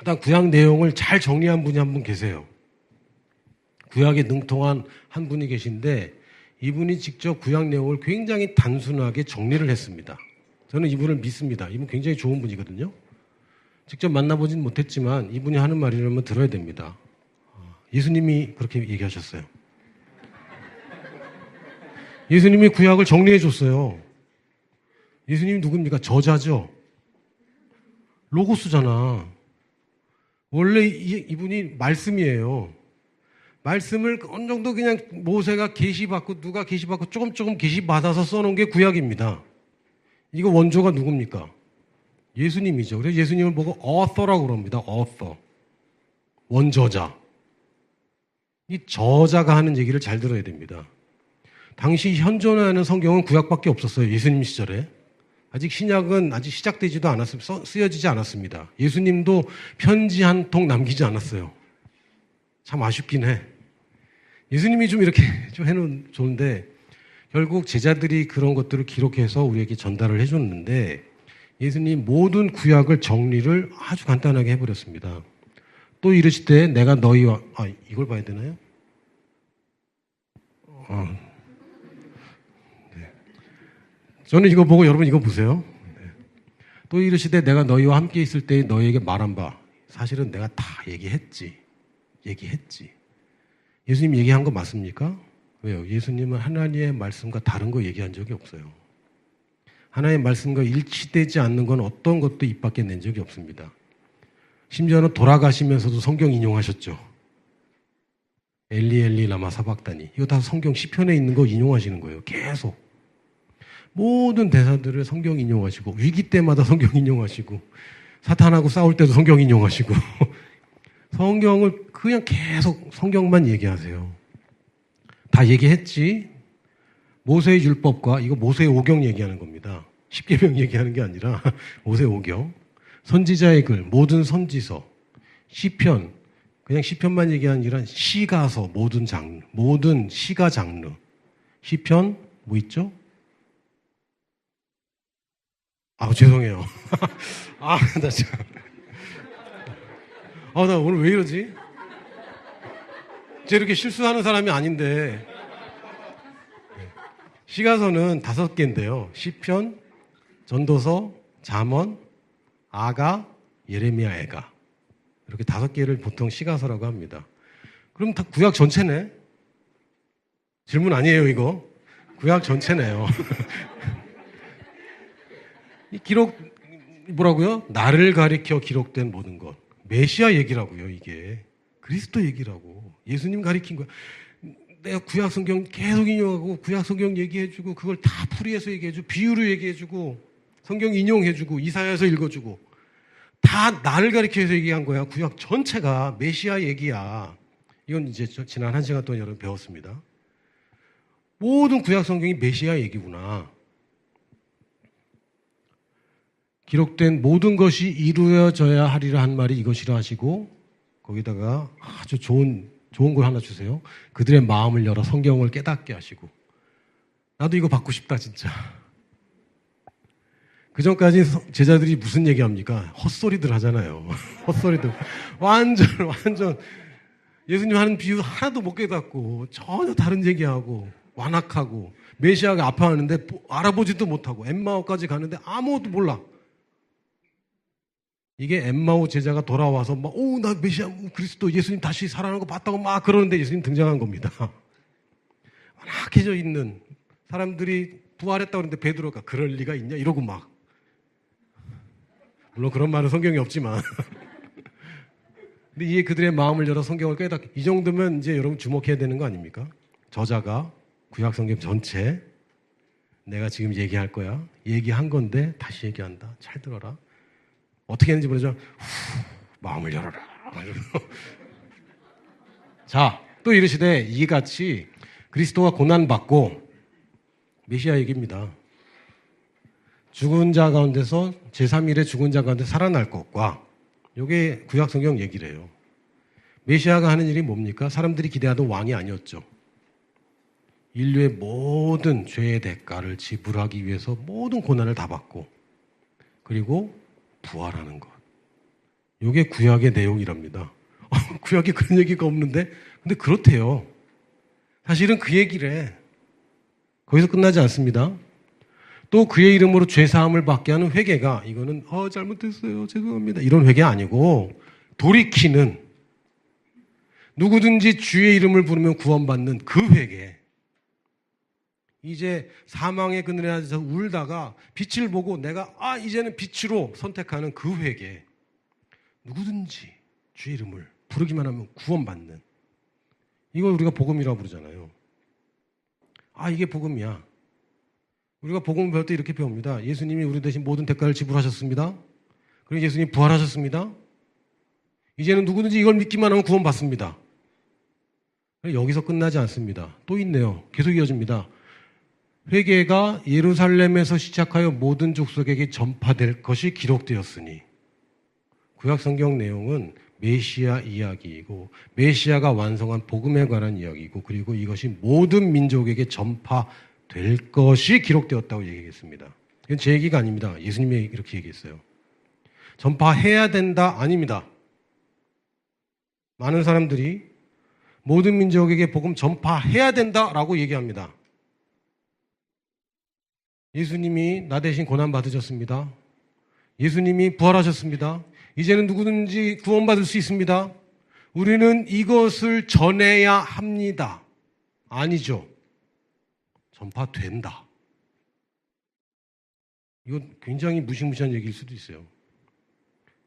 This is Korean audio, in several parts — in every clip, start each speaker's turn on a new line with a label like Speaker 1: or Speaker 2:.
Speaker 1: 일단 구약 내용을 잘 정리한 분이 한 분 계세요. 구약에 능통한 한 분이 계신데 이분이 직접 구약 내용을 굉장히 단순하게 정리를 했습니다. 저는 이분을 믿습니다. 이분 굉장히 좋은 분이거든요. 직접 만나보진 못했지만 이분이 하는 말이라면 들어야 됩니다. 예수님이 그렇게 얘기하셨어요. 예수님이 구약을 정리해 줬어요. 예수님이 누굽니까? 저자죠. 로고스잖아. 원래 이분이 말씀이에요. 말씀을 어느 정도 그냥 모세가 계시받고 누가 계시받고 조금 계시받아서 써놓은 게 구약입니다. 이거 원조가 누굽니까? 예수님이죠. 그래서 예수님을 보고 author라고 그럽니다. author. 원저자. 이 저자가 하는 얘기를 잘 들어야 됩니다. 당시 현존하는 성경은 구약밖에 없었어요. 예수님 시절에. 아직 신약은 아직 시작되지도 않았습니다. 쓰여지지 않았습니다. 예수님도 편지 한 통 남기지 않았어요. 참 아쉽긴 해. 예수님이 좀 이렇게 좀 해놓으면 좋은데 결국 제자들이 그런 것들을 기록해서 우리에게 전달을 해줬는데 예수님 모든 구약을 정리를 아주 간단하게 해버렸습니다. 또 이르시되 내가 너희와 이걸 봐야 되나요? 네. 저는 이거 보고 여러분 이거 보세요. 네. 또 이르시되 내가 너희와 함께 있을 때 너희에게 말한 바 사실은 내가 다 얘기했지. 예수님 얘기한 거 맞습니까? 왜요? 예수님은 하나님의 말씀과 다른 거 얘기한 적이 없어요. 하나님의 말씀과 일치되지 않는 건 어떤 것도 입 밖에 낸 적이 없습니다. 심지어는 돌아가시면서도 성경 인용하셨죠. 엘리 엘리 라마 사박다니. 이거 다 성경 시편에 있는 거 인용하시는 거예요. 계속. 모든 대사들을 성경 인용하시고 위기 때마다 성경 인용하시고 사탄하고 싸울 때도 성경 인용하시고 성경을 그냥 계속 성경만 얘기하세요. 다 얘기했지. 모세의 율법과 이거 모세의 오경 얘기하는 겁니다. 십계명 얘기하는 게 아니라 모세의 오경. 선지자의 글, 모든 선지서, 시편, 그냥 시편만 얘기하는 게 아니라 시가서, 모든 장르, 모든 시가 장르. 시편 뭐 있죠? 죄송해요. 나 참. 나 오늘 왜 이러지? 제가 이렇게 실수하는 사람이 아닌데. 시가서는 5개인데요. 시편, 전도서, 잠언, 아가, 예레미야, 애가. 이렇게 5개를 보통 시가서라고 합니다. 그럼 다 구약 전체네? 질문 아니에요, 이거? 구약 전체네요. 이 기록, 뭐라고요? 나를 가리켜 기록된 모든 것. 메시아 얘기라고요, 이게. 그리스도 얘기라고. 예수님 가리킨 거야. 내가 구약 성경 계속 인용하고 구약 성경 얘기해주고 그걸 다 풀이해서 얘기해주고 비유로 얘기해주고 성경 인용해주고 이사야에서 읽어주고 다 나를 가리켜서 얘기한 거야. 구약 전체가 메시아 얘기야. 이건 이제 지난 1시간 동안 여러분 배웠습니다. 모든 구약 성경이 메시아 얘기구나. 기록된 모든 것이 이루어져야 하리라 한 말이 이것이라 하시고 거기다가 아주 좋은 걸 하나 주세요. 그들의 마음을 열어 성경을 깨닫게 하시고. 나도 이거 받고 싶다 진짜. 그 전까지 제자들이 무슨 얘기합니까? 헛소리들 하잖아요. 헛소리들. 완전 예수님 하는 비유 하나도 못 깨닫고 전혀 다른 얘기하고 완악하고 메시아가 아파하는데 알아보지도 못하고 엠마오까지 가는데 아무것도 몰라. 이게 엠마오 제자가 돌아와서 나 메시아 그리스도 예수님 다시 살아나는 거 봤다고 막 그러는데 예수님 등장한 겁니다. 완악해져 있는 사람들이 부활했다고 그러는데 베드로가 그럴 리가 있냐 이러고 막. 물론 그런 말은 성경에 없지만. 근데 이게 그들의 마음을 열어 성경을 깨닫게. 이 정도면 이제 여러분 주목해야 되는 거 아닙니까? 저자가 구약 성경 전체 내가 지금 얘기할 거야. 얘기한 건데 다시 얘기한다. 잘 들어라. 어떻게 했는지 모르죠. 마음을 열어라. 자, 또 이르시되 이같이 그리스도가 고난받고 메시아 얘기입니다. 죽은 자 가운데서 제3일에 죽은 자 가운데 살아날 것과 이게 구약 성경 얘기래요. 메시아가 하는 일이 뭡니까? 사람들이 기대하던 왕이 아니었죠. 인류의 모든 죄의 대가를 지불하기 위해서 모든 고난을 다 받고 그리고 부활하는 것. 이게 구약의 내용이랍니다. 구약에 그런 얘기가 없는데? 근데 그렇대요. 사실은 그 얘기를 해. 거기서 끝나지 않습니다. 또 그의 이름으로 죄사함을 받게 하는 회개가, 이거는 잘못했어요, 죄송합니다, 이런 회개 아니고 돌이키는, 누구든지 주의 이름을 부르면 구원받는 그 회개. 이제 사망의 그늘에 앉아서 울다가 빛을 보고 내가 이제는 빛으로 선택하는 그 회개. 누구든지 주의 이름을 부르기만 하면 구원받는, 이걸 우리가 복음이라고 부르잖아요. 이게 복음이야. 우리가 복음 배울 때 이렇게 배웁니다. 예수님이 우리 대신 모든 대가를 지불하셨습니다. 그리고 예수님이 부활하셨습니다. 이제는 누구든지 이걸 믿기만 하면 구원받습니다. 여기서 끝나지 않습니다. 또 있네요. 계속 이어집니다. 회개가 예루살렘에서 시작하여 모든 족속에게 전파될 것이 기록되었으니, 구약 성경 내용은 메시아 이야기이고 메시아가 완성한 복음에 관한 이야기이고, 그리고 이것이 모든 민족에게 전파될 것이 기록되었다고 얘기했습니다. 이건 제 얘기가 아닙니다. 예수님이 이렇게 얘기했어요. 전파해야 된다? 아닙니다. 많은 사람들이 모든 민족에게 복음 전파해야 된다라고 얘기합니다. 예수님이 나 대신 고난 받으셨습니다. 예수님이 부활하셨습니다. 이제는 누구든지 구원받을 수 있습니다. 우리는 이것을 전해야 합니다. 아니죠. 전파된다. 이건 굉장히 무시무시한 얘기일 수도 있어요.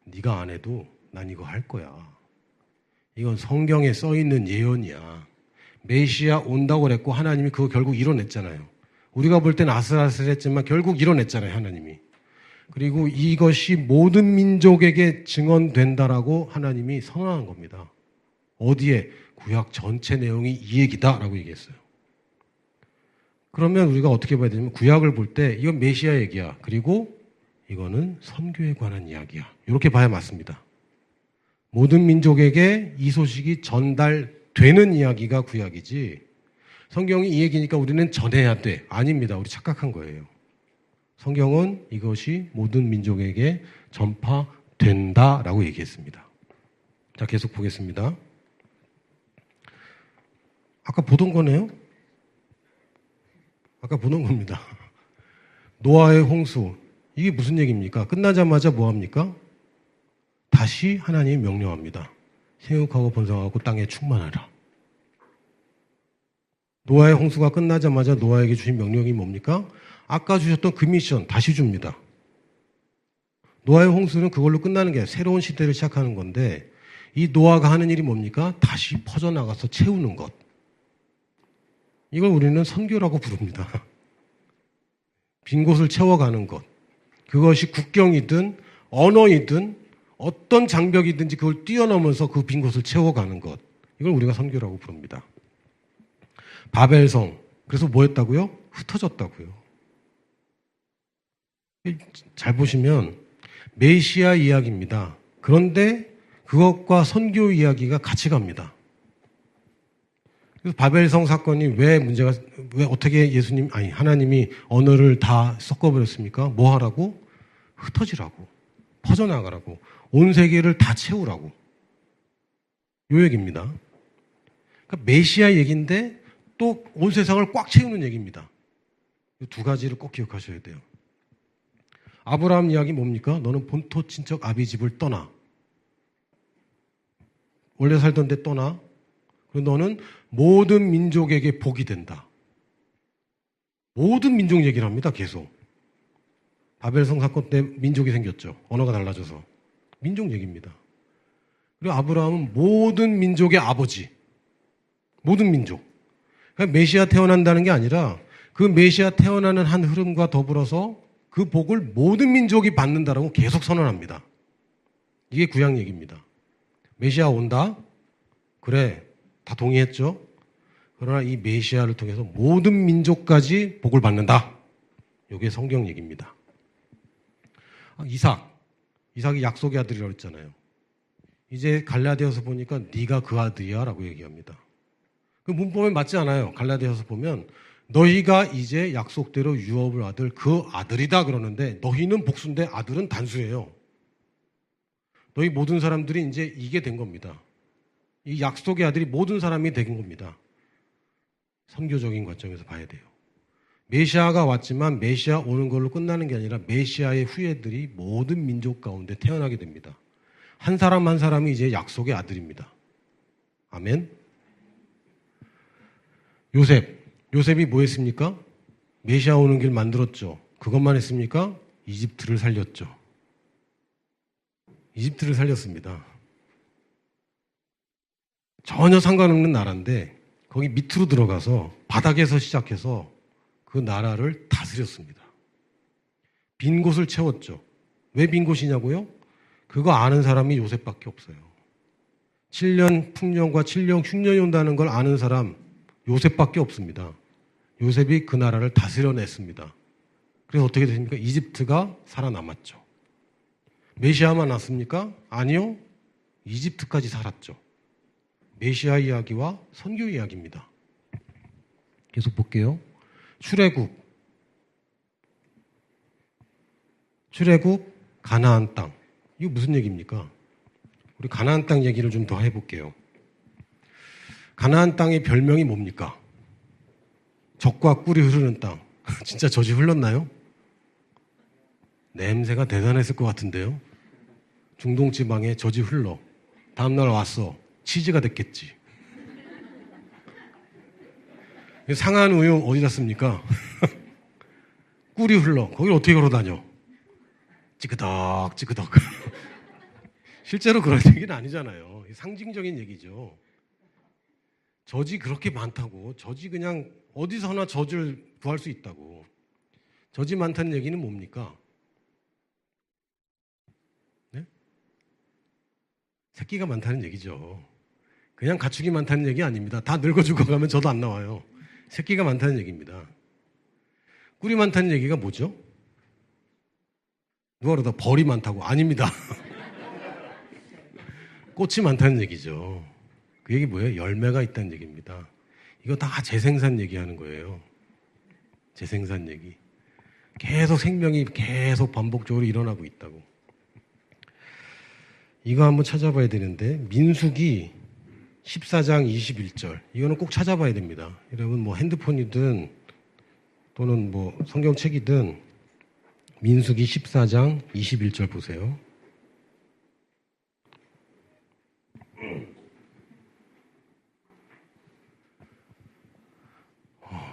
Speaker 1: 네가 안 해도 난 이거 할 거야. 이건 성경에 써 있는 예언이야. 메시아 온다고 그랬고 하나님이 그거 결국 이뤄냈잖아요. 우리가 볼 때는 아슬아슬했지만 결국 이뤄냈잖아요, 하나님이. 그리고 이것이 모든 민족에게 증언된다라고 하나님이 선언한 겁니다. 어디에? 구약 전체 내용이 이 얘기다라고 얘기했어요. 그러면 우리가 어떻게 봐야 되냐면, 구약을 볼 때 이건 메시아 얘기야. 그리고 이거는 선교에 관한 이야기야. 이렇게 봐야 맞습니다. 모든 민족에게 이 소식이 전달되는 이야기가 구약이지, 성경이 이 얘기니까 우리는 전해야 돼. 아닙니다. 우리 착각한 거예요. 성경은 이것이 모든 민족에게 전파된다라고 얘기했습니다. 자, 계속 보겠습니다. 아까 보던 거네요? 아까 보던 겁니다. 노아의 홍수. 이게 무슨 얘기입니까? 끝나자마자 뭐 합니까? 다시 하나님이 명령합니다. 생육하고 번성하고 땅에 충만하라. 노아의 홍수가 끝나자마자 노아에게 주신 명령이 뭡니까? 아까 주셨던 그 미션 다시 줍니다. 노아의 홍수는 그걸로 끝나는 게 아니라 새로운 시대를 시작하는 건데, 이 노아가 하는 일이 뭡니까? 다시 퍼져나가서 채우는 것. 이걸 우리는 선교라고 부릅니다. 빈 곳을 채워가는 것. 그것이 국경이든 언어이든 어떤 장벽이든지 그걸 뛰어넘어서 그 빈 곳을 채워가는 것. 이걸 우리가 선교라고 부릅니다. 바벨성. 그래서 뭐 했다고요? 흩어졌다고요. 잘 보시면 메시아 이야기입니다. 그런데 그것과 선교 이야기가 같이 갑니다. 그래서 바벨성 사건이 왜 어떻게 하나님이 언어를 다 섞어버렸습니까? 뭐 하라고? 흩어지라고. 퍼져나가라고. 온 세계를 다 채우라고. 요 얘기입니다. 그러니까 메시아 얘기인데 또 온 세상을 꽉 채우는 얘기입니다. 이 두 가지를 꼭 기억하셔야 돼요. 아브라함 이야기 뭡니까? 너는 본토 친척 아비 집을 떠나. 원래 살던 데 떠나. 그리고 너는 모든 민족에게 복이 된다. 모든 민족 얘기를 합니다. 계속. 바벨성 사건 때 민족이 생겼죠. 언어가 달라져서. 민족 얘기입니다. 그리고 아브라함은 모든 민족의 아버지. 모든 민족. 그러니까 메시아 태어난다는 게 아니라 그 메시아 태어나는 한 흐름과 더불어서 그 복을 모든 민족이 받는다라고 계속 선언합니다. 이게 구약 얘기입니다. 메시아 온다? 그래, 다 동의했죠? 그러나 이 메시아를 통해서 모든 민족까지 복을 받는다. 이게 성경 얘기입니다. 이삭이 약속의 아들이라고 했잖아요. 이제 갈라디아서 보니까 네가 그 아들이야 라고 얘기합니다. 그 문법에 맞지 않아요. 갈라디아서 보면 너희가 이제 약속대로 유업을 받을 그 아들이다 그러는데, 너희는 복수인데 아들은 단수예요. 너희 모든 사람들이 이제 이게 된 겁니다. 이 약속의 아들이 모든 사람이 된 겁니다. 선교적인 관점에서 봐야 돼요. 메시아가 왔지만 메시아 오는 걸로 끝나는 게 아니라 메시아의 후예들이 모든 민족 가운데 태어나게 됩니다. 한 사람 한 사람이 이제 약속의 아들입니다. 아멘. 요셉이 뭐 했습니까? 메시아 오는 길 만들었죠. 그것만 했습니까? 이집트를 살렸죠. 이집트를 살렸습니다. 전혀 상관없는 나라인데 거기 밑으로 들어가서 바닥에서 시작해서 그 나라를 다스렸습니다. 빈 곳을 채웠죠. 왜 빈 곳이냐고요? 그거 아는 사람이 요셉밖에 없어요. 7년 풍년과 7년 흉년이 온다는 걸 아는 사람 요셉밖에 없습니다. 요셉이 그 나라를 다스려냈습니다. 그래서 어떻게 됐습니까? 이집트가 살아남았죠. 메시아만 왔습니까? 아니요. 이집트까지 살았죠. 메시아 이야기와 선교 이야기입니다. 계속 볼게요. 출애굽, 가나안 땅. 이거 무슨 얘기입니까? 우리 가나안 땅 얘기를 좀 더 해볼게요. 가나안 땅의 별명이 뭡니까? 젖과 꿀이 흐르는 땅. 진짜 젖이 흘렀나요? 냄새가 대단했을 것 같은데요. 중동 지방에 젖이 흘러. 다음날 왔어. 치즈가 됐겠지. 상한 우유 어디다 씁니까? 꿀이 흘러. 거길 어떻게 걸어 다녀? 찌그덕. 실제로 그런 얘기는 아니잖아요. 상징적인 얘기죠. 젖이 그렇게 많다고. 젖이 그냥 어디서나 젖을 구할 수 있다고. 젖이 많다는 얘기는 뭡니까? 네? 새끼가 많다는 얘기죠. 그냥 가축이 많다는 얘기 아닙니다. 다 늙어 죽어가면 저도 안 나와요. 새끼가 많다는 얘기입니다. 꿀이 많다는 얘기가 뭐죠? 누가 그러다 벌이 많다고? 아닙니다. 꽃이 많다는 얘기죠. 그 얘기 뭐예요? 열매가 있다는 얘기입니다. 이거 다 재생산 얘기하는 거예요. 재생산 얘기. 계속 생명이 계속 반복적으로 일어나고 있다고. 이거 한번 찾아봐야 되는데 민수기 14장 21절. 이거는 꼭 찾아봐야 됩니다. 여러분 뭐 핸드폰이든 또는 뭐 성경책이든 민수기 14장 21절 보세요.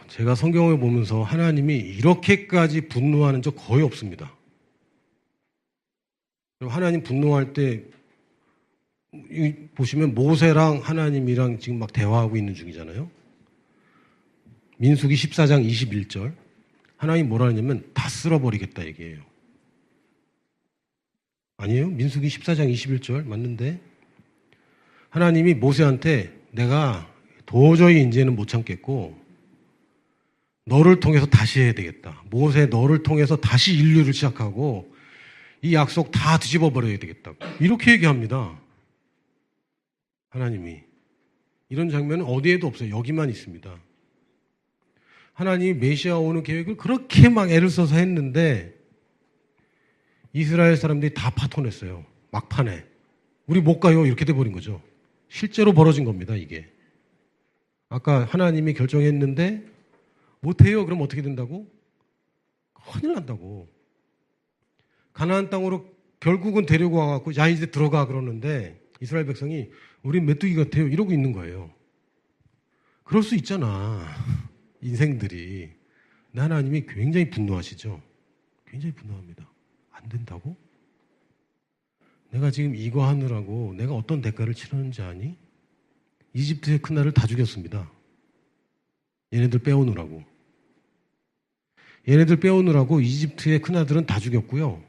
Speaker 1: 제가 성경을 보면서 하나님이 이렇게까지 분노하는 적 거의 없습니다. 하나님 분노할 때 보시면 모세랑 하나님이랑 지금 막 대화하고 있는 중이잖아요. 민수기 14장 21절. 하나님 뭐라 하냐면 다 쓸어버리겠다 얘기해요. 아니에요? 민수기 14장 21절 맞는데 하나님이 모세한테 내가 도저히 이제는 못 참겠고 너를 통해서 다시 해야 되겠다. 모세 너를 통해서 다시 인류를 시작하고 이 약속 다 뒤집어 버려야 되겠다고. 이렇게 얘기합니다. 하나님이. 이런 장면은 어디에도 없어요. 여기만 있습니다. 하나님이 메시아 오는 계획을 그렇게 막 애를 써서 했는데 이스라엘 사람들이 다 파토냈어요. 막판에. 우리 못 가요. 이렇게 돼버린 거죠. 실제로 벌어진 겁니다. 이게. 아까 하나님이 결정했는데 못해요. 그럼 어떻게 된다고? 큰일 난다고. 가나안 땅으로 결국은 데리고 와갖고 야 이제 들어가 그러는데 이스라엘 백성이 우린 메뚜기 같아요. 이러고 있는 거예요. 그럴 수 있잖아. 인생들이. 근데 하나님이 굉장히 분노하시죠. 굉장히 분노합니다. 안 된다고? 내가 지금 이거 하느라고 내가 어떤 대가를 치르는지 아니? 이집트의 큰아를 다 죽였습니다. 얘네들 빼오느라고. 얘네들 빼오느라고 이집트의 큰아들은 다 죽였고요.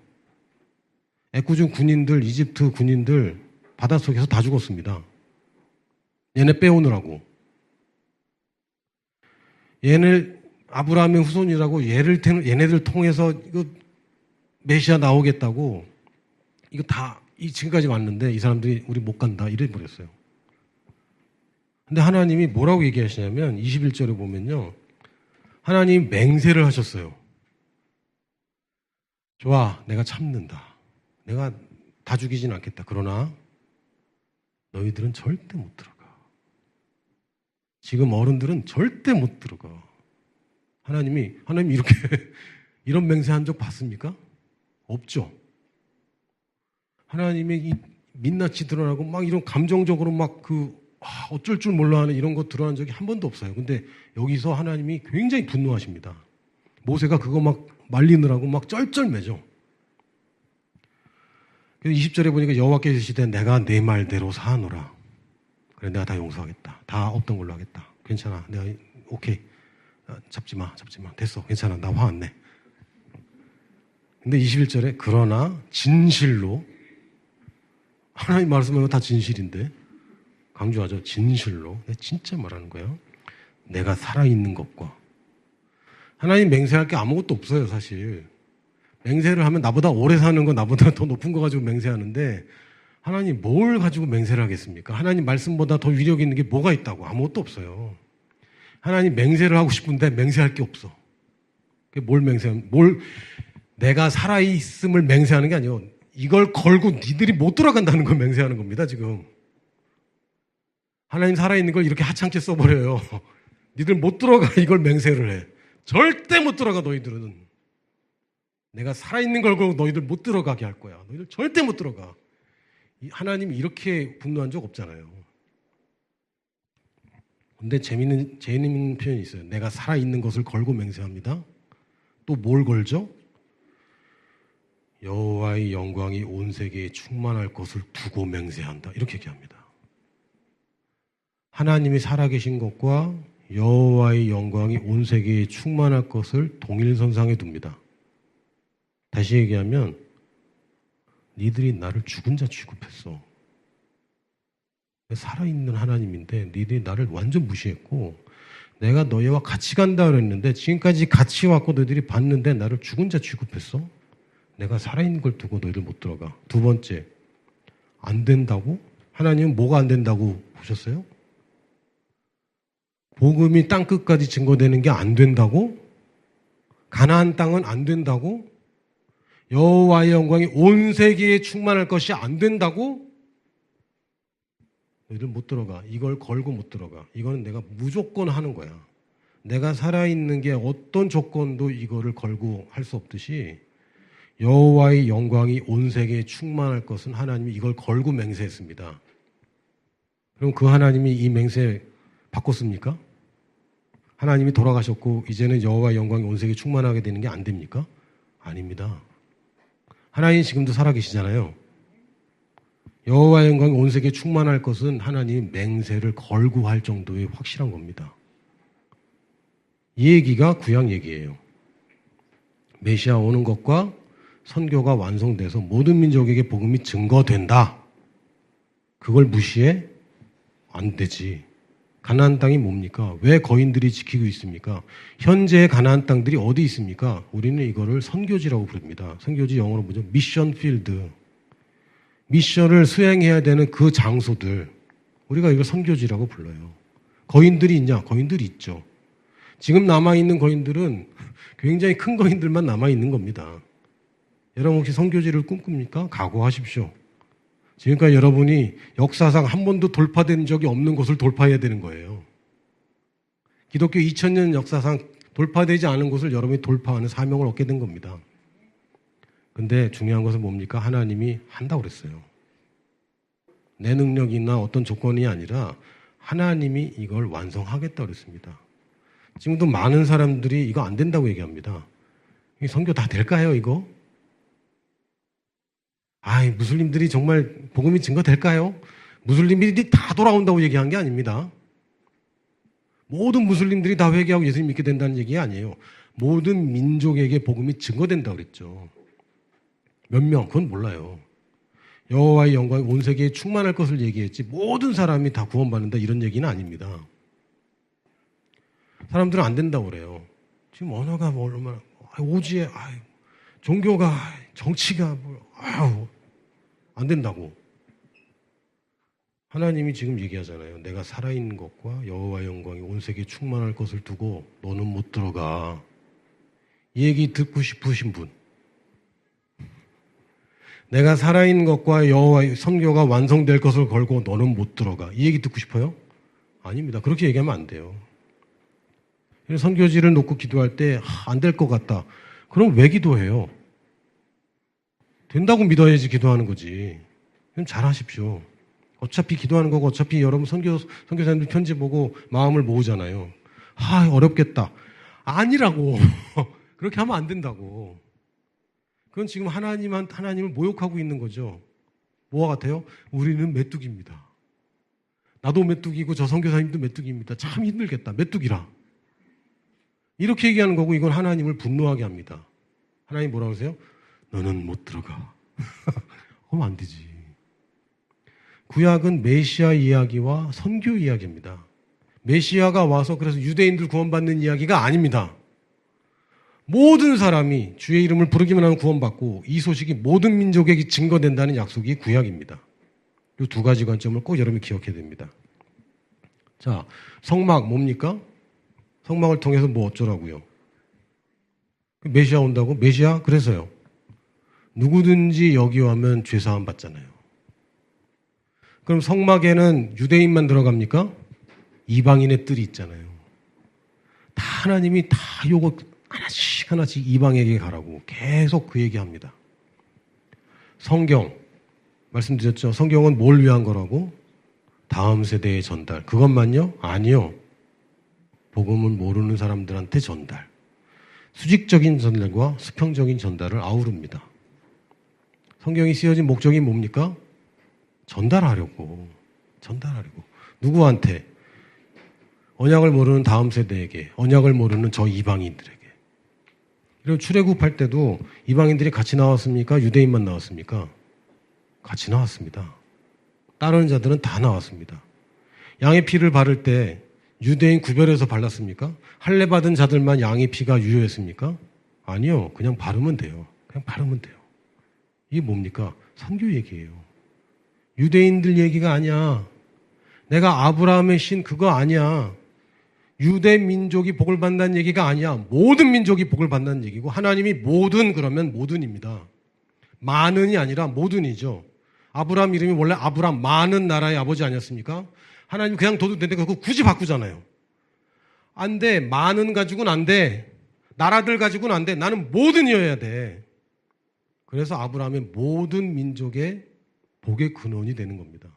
Speaker 1: 애꿎은 군인들, 이집트 군인들 바닷속에서 다 죽었습니다. 얘네 빼오느라고. 얘네 아브라함의 후손이라고 얘네들 통해서 이거 메시아 나오겠다고 이거 다 지금까지 왔는데 이 사람들이 우리 못 간다 이래 버렸어요. 근데 하나님이 뭐라고 얘기하시냐면 21절에 보면요. 하나님 맹세를 하셨어요. 좋아, 내가 참는다. 내가 다 죽이진 않겠다. 그러나 너희들은 절대 못 들어가. 지금 어른들은 절대 못 들어가. 하나님 이렇게 이런 맹세한 적 봤습니까? 없죠. 하나님의 이 민낯이 드러나고 막 이런 감정적으로 막 어쩔 줄 몰라 하는 이런 거 드러난 적이 한 번도 없어요. 근데 여기서 하나님이 굉장히 분노하십니다. 모세가 그거 막 말리느라고 막 쩔쩔매죠. 그래서 20절에 보니까 여호와께서 이르시되 내가 내 말대로 사하노라. 그래 내가 다 용서하겠다. 다 없던 걸로 하겠다. 괜찮아. 내가 오케이. 잡지 마. 됐어. 괜찮아. 나 화 안 내. 근데 21절에 그러나 진실로 하나님 말씀은 다 진실인데 강조하죠. 진실로. 진짜 말하는 거예요. 내가 살아있는 것과 하나님 맹세할 게 아무것도 없어요. 사실. 맹세를 하면 나보다 오래 사는 거 나보다 더 높은 거 가지고 맹세하는데 하나님 뭘 가지고 맹세를 하겠습니까? 하나님 말씀보다 더 위력 있는 게 뭐가 있다고? 아무것도 없어요. 하나님 맹세를 하고 싶은데 맹세할 게 없어. 내가 살아있음을 맹세하는 게 아니에요. 이걸 걸고 니들이 못 돌아간다는 걸 맹세하는 겁니다, 지금. 하나님 살아있는 걸 이렇게 하찮게 써버려요. 니들 못 들어가 이걸 맹세를 해. 절대 못 들어가 너희들은. 내가 살아있는 걸 걸고 너희들 못 들어가게 할 거야. 너희들 절대 못 들어가. 하나님이 이렇게 분노한 적 없잖아요. 근데 재미있는 표현이 있어요. 내가 살아있는 것을 걸고 맹세합니다. 또 뭘 걸죠? 여호와의 영광이 온 세계에 충만할 것을 두고 맹세한다. 이렇게 얘기합니다. 하나님이 살아계신 것과 여호와의 영광이 온 세계에 충만할 것을 동일선상에 둡니다. 다시 얘기하면 니들이 나를 죽은 자 취급했어. 살아있는 하나님인데 니들이 나를 완전 무시했고 내가 너희와 같이 간다 그랬는데 지금까지 같이 왔고 너희들이 봤는데 나를 죽은 자 취급했어. 내가 살아있는 걸 두고 너희들 못 들어가. 두 번째, 안 된다고? 하나님은 뭐가 안 된다고 보셨어요? 복음이 땅끝까지 증거되는 게 안 된다고? 가나안 땅은 안 된다고? 여호와의 영광이 온 세계에 충만할 것이 안 된다고? 너희들 못 들어가. 이걸 걸고 못 들어가. 이거는 내가 무조건 하는 거야. 내가 살아있는 게 어떤 조건도 이거를 걸고 할 수 없듯이 여호와의 영광이 온 세계에 충만할 것은 하나님이 이걸 걸고 맹세했습니다. 그럼 그 하나님이 이 맹세 바꿨습니까? 하나님이 돌아가셨고 이제는 여호와의 영광이 온 세계에 충만하게 되는 게 안 됩니까? 아닙니다. 하나님 지금도 살아계시잖아요. 여호와의 영광이 온 세계에 충만할 것은 하나님 맹세를 걸고 할 정도의 확실한 겁니다. 이 얘기가 구약 얘기예요. 메시아 오는 것과 선교가 완성돼서 모든 민족에게 복음이 증거된다. 그걸 무시해? 안 되지. 가나안 땅이 뭡니까? 왜 거인들이 지키고 있습니까? 현재의 가나안 땅들이 어디 있습니까? 우리는 이거를 선교지라고 부릅니다. 선교지 영어로 뭐죠? 미션 필드. 미션을 수행해야 되는 그 장소들. 우리가 이걸 선교지라고 불러요. 거인들이 있냐? 거인들이 있죠. 지금 남아있는 거인들은 굉장히 큰 거인들만 남아있는 겁니다. 여러분 혹시 선교지를 꿈꿉니까? 각오하십시오. 지금까지 여러분이 역사상 한 번도 돌파된 적이 없는 곳을 돌파해야 되는 거예요. 기독교 2000년 역사상 돌파되지 않은 곳을 여러분이 돌파하는 사명을 얻게 된 겁니다. 근데 중요한 것은 뭡니까? 하나님이 한다고 그랬어요. 내 능력이나 어떤 조건이 아니라 하나님이 이걸 완성하겠다고 그랬습니다. 지금도 많은 사람들이 이거 안 된다고 얘기합니다. 이 선교 다 될까요, 이거? 무슬림들이 정말 복음이 증거될까요? 무슬림들이 다 돌아온다고 얘기한 게 아닙니다. 모든 무슬림들이 다 회개하고 예수님 믿게 된다는 얘기 아니에요. 모든 민족에게 복음이 증거된다고 그랬죠. 몇 명? 그건 몰라요. 여호와의 영광이 온 세계에 충만할 것을 얘기했지 모든 사람이 다 구원받는다 이런 얘기는 아닙니다. 사람들은 안 된다고 그래요. 지금 언어가 얼마나 오지에 종교가 정치가 안 된다고. 하나님이 지금 얘기하잖아요. 내가 살아있는 것과 여호와의 영광이 온 세계에 충만할 것을 두고 너는 못 들어가. 이 얘기 듣고 싶으신 분. 내가 살아있는 것과 여호와의 선교가 완성될 것을 걸고 너는 못 들어가. 이 얘기 듣고 싶어요? 아닙니다. 그렇게 얘기하면 안 돼요. 선교지를 놓고 기도할 때 안 될 것 같다. 그럼 왜 기도해요? 된다고 믿어야지 기도하는 거지. 그럼 잘하십시오. 어차피 기도하는 거고 어차피 여러분 선교사님들 편지 보고 마음을 모으잖아요. 어렵겠다. 아니라고. 그렇게 하면 안 된다고. 그건 지금 하나님을 모욕하고 있는 거죠. 뭐와 같아요? 우리는 메뚜기입니다. 나도 메뚜기고 저 선교사님도 메뚜기입니다. 참 힘들겠다. 메뚜기라. 이렇게 얘기하는 거고 이건 하나님을 분노하게 합니다. 하나님 뭐라고 하세요? 너는 못 들어가. 그러면 안 되지. 구약은 메시아 이야기와 선교 이야기입니다. 메시아가 와서 그래서 유대인들 구원받는 이야기가 아닙니다. 모든 사람이 주의 이름을 부르기만 하면 구원받고 이 소식이 모든 민족에게 증거된다는 약속이 구약입니다. 이 두 가지 관점을 꼭 여러분이 기억해야 됩니다. 자, 성막 뭡니까? 성막을 통해서 뭐 어쩌라고요? 메시아 온다고? 메시아? 그래서요. 누구든지 여기 오면 죄사함 받잖아요. 그럼 성막에는 유대인만 들어갑니까? 이방인의 뜰이 있잖아요. 다 하나님이 다 요거 하나씩 이방에게 가라고 계속 그 얘기합니다. 성경 말씀드렸죠. 성경은 뭘 위한 거라고? 다음 세대의 전달. 그것만요? 아니요. 복음을 모르는 사람들한테 전달. 수직적인 전달과 수평적인 전달을 아우릅니다. 성경이 쓰여진 목적이 뭡니까? 전달하려고. 누구한테? 언약을 모르는 다음 세대에게, 언약을 모르는 저 이방인들에게. 그리고 출애굽할 때도 이방인들이 같이 나왔습니까? 유대인만 나왔습니까? 같이 나왔습니다. 따르는 자들은 다 나왔습니다. 양의 피를 바를 때 유대인 구별해서 발랐습니까? 할례 받은 자들만 양의 피가 유효했습니까? 아니요. 그냥 바르면 돼요. 이게 뭡니까? 선교 얘기예요. 유대인들 얘기가 아니야. 내가 아브라함의 신 그거 아니야. 유대 민족이 복을 받는다는 얘기가 아니야. 모든 민족이 복을 받는다는 얘기고 하나님이 모든 그러면 모든입니다. 많은이 아니라 모든이죠. 아브라함 이름이 원래 아브라함 많은 나라의 아버지 아니었습니까? 하나님 그냥 둬도 되는데 그거 굳이 바꾸잖아요. 안 돼. 많은 가지고는 안 돼. 나라들 가지고는 안 돼. 나는 모든이어야 돼. 그래서 아브라함의 모든 민족의 복의 근원이 되는 겁니다.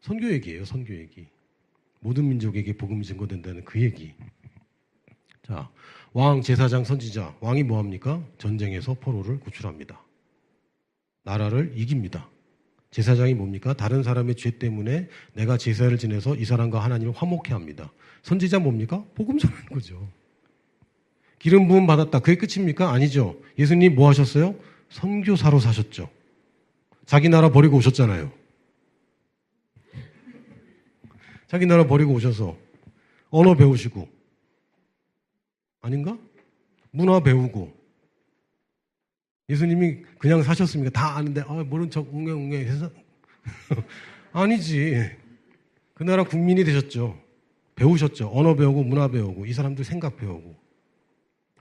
Speaker 1: 선교 얘기예요. 선교 얘기. 모든 민족에게 복음이 증거된다는 그 얘기. 자, 왕, 제사장, 선지자. 왕이 뭐합니까? 전쟁에서 포로를 구출합니다. 나라를 이깁니다. 제사장이 뭡니까? 다른 사람의 죄 때문에 내가 제사를 지내서 이 사람과 하나님을 화목해 합니다. 선지자 뭡니까? 복음 전하는 거죠. 기름 부음 받았다. 그게 끝입니까? 아니죠. 예수님 뭐 하셨어요? 선교사로 사셨죠. 자기 나라 버리고 오셨잖아요. 자기 나라 버리고 오셔서 언어 배우시고 아닌가? 문화 배우고 예수님이 그냥 사셨습니까? 다 아는데 모른 척 웅행웅행 해서 아니지. 그 나라 국민이 되셨죠. 배우셨죠. 언어 배우고 문화 배우고 이 사람들 생각 배우고